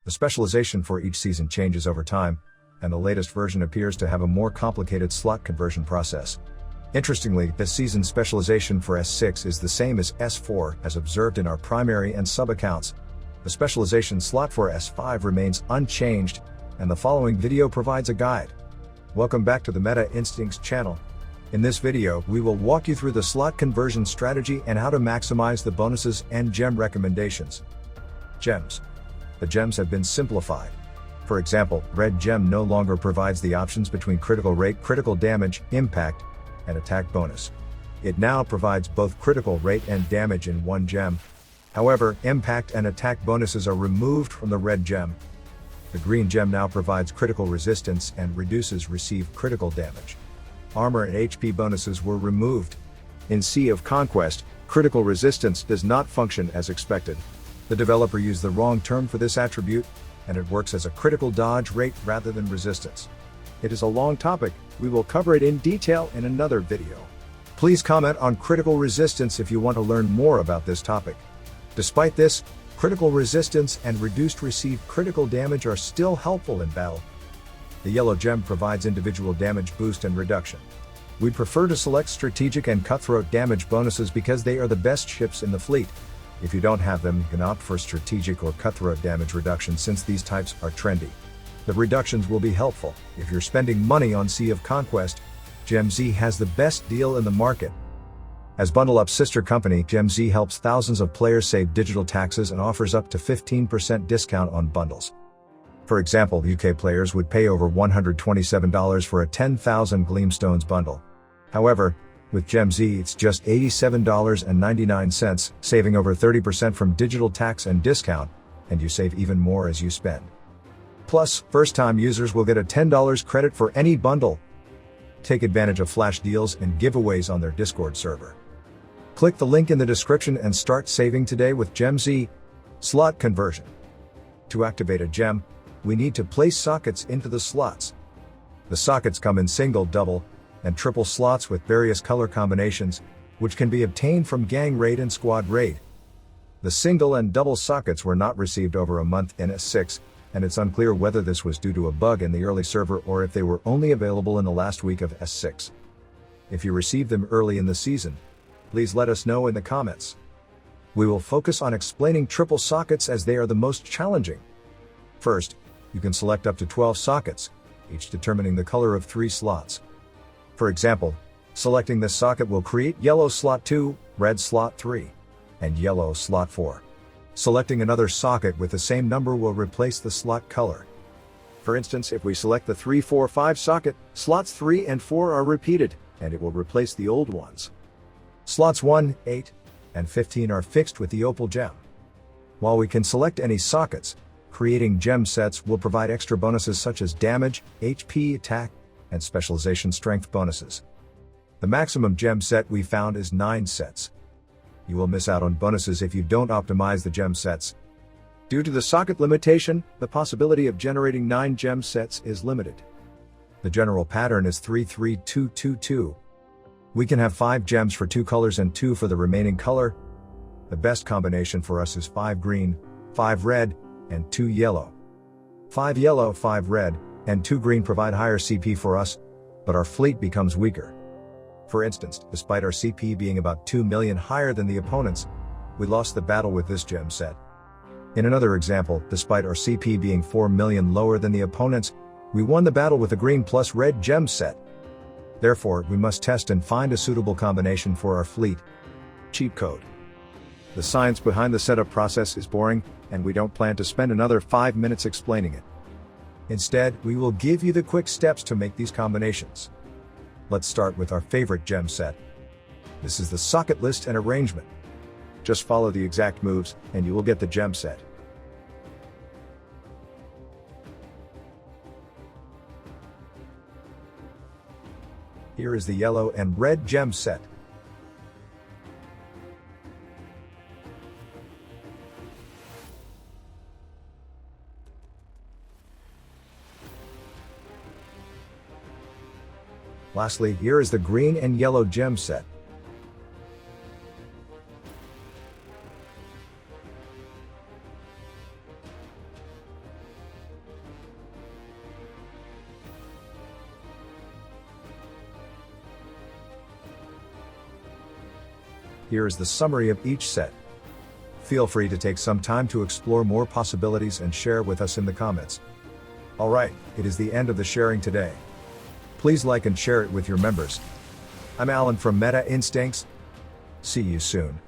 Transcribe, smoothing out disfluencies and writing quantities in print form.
The specialization for each season changes over time, and the latest version appears to have a more complicated slot conversion process. Interestingly, this season's specialization for S6 is the same as S4 as observed in our primary and sub-accounts. The specialization slot for S5 remains unchanged, and the following video provides a guide. Welcome back to the Meta Instincts channel. In this video, we will walk you through the slot conversion strategy and how to maximize the bonuses and gem recommendations. Gems. The gems have been simplified. For example, red gem no longer provides the options between critical rate, critical damage, impact, and attack bonus. It now provides both critical rate and damage in one gem. However, impact and attack bonuses are removed from the red gem. The green gem now provides critical resistance and reduces received critical damage. Armor and HP bonuses were removed. In Sea of Conquest, critical resistance does not function as expected. The developer used the wrong term for this attribute, and it works as a critical dodge rate rather than resistance. It is a long topic, we will cover it in detail in another video. Please comment on critical resistance if you want to learn more about this topic. Despite this, critical resistance and reduced received critical damage are still helpful in battle. The yellow gem provides individual damage boost and reduction. We prefer to select strategic and cutthroat damage bonuses because they are the best ships in the fleet. If you don't have them, you can opt for strategic or cutthroat damage reduction since these types are trendy. The reductions will be helpful if you're spending money on Sea of Conquest. GemZ has the best deal in the market. As Bundle Up's sister company, GemZ helps thousands of players save digital taxes and offers up to 15% discount on bundles. For example, UK players would pay over $127 for a 10,000 Gleamstones bundle. However, with GemZ it's just $87.99, saving over 30% from digital tax and discount, and you save even more as you spend. Plus, first-time users will get a $10 credit for any bundle. Take advantage of flash deals and giveaways on their Discord server. Click the link in the description and start saving today with GemZ. Slot conversion. To activate a gem, we need to place sockets into the slots. The sockets come in single, double, and triple slots with various color combinations, which can be obtained from Gang Raid and Squad Raid. The single and double sockets were not received over a month in S6, and it's unclear whether this was due to a bug in the early server or if they were only available in the last week of S6. If you received them early in the season, please let us know in the comments. We will focus on explaining triple sockets as they are the most challenging. First, you can select up to 12 sockets, each determining the color of 3 slots. For example, selecting this socket will create yellow slot 2, red slot 3, and yellow slot 4. Selecting another socket with the same number will replace the slot color. For instance, if we select the 3, 4, 5 socket, slots 3 and 4 are repeated, and it will replace the old ones. Slots 1, 8, and 15 are fixed with the opal gem. While we can select any sockets, creating gem sets will provide extra bonuses such as damage, HP, attack, and specialization strength bonuses. The maximum gem set we found is 9 sets. You will miss out on bonuses if you don't optimize the gem sets. Due to the socket limitation, the possibility of generating 9 gem sets is limited. The general pattern is 3-3-2-2-2. We can have 5 gems for 2 colors and 2 for the remaining color. The best combination for us is 5 green, 5 red, and 2 yellow. 5 yellow, 5 red, and 2 green provide higher CP for us, but our fleet becomes weaker. For instance, despite our CP being about 2 million higher than the opponents, we lost the battle with this gem set. In another example, despite our CP being 4 million lower than the opponents, we won the battle with a green plus red gem set. Therefore, we must test and find a suitable combination for our fleet. Cheat code. The science behind the setup process is boring, and we don't plan to spend another 5 minutes explaining it. Instead, we will give you the quick steps to make these combinations. Let's start with our favorite gem set. This is the socket list and arrangement. Just follow the exact moves, and you will get the gem set. Here is the yellow and red gem set. Lastly, here is the green and yellow gem set. Here is the summary of each set. Feel free to take some time to explore more possibilities and share with us in the comments. Alright, it is the end of the sharing today. Please like and share it with your members. I'm Alan from Meta Instincts. See you soon.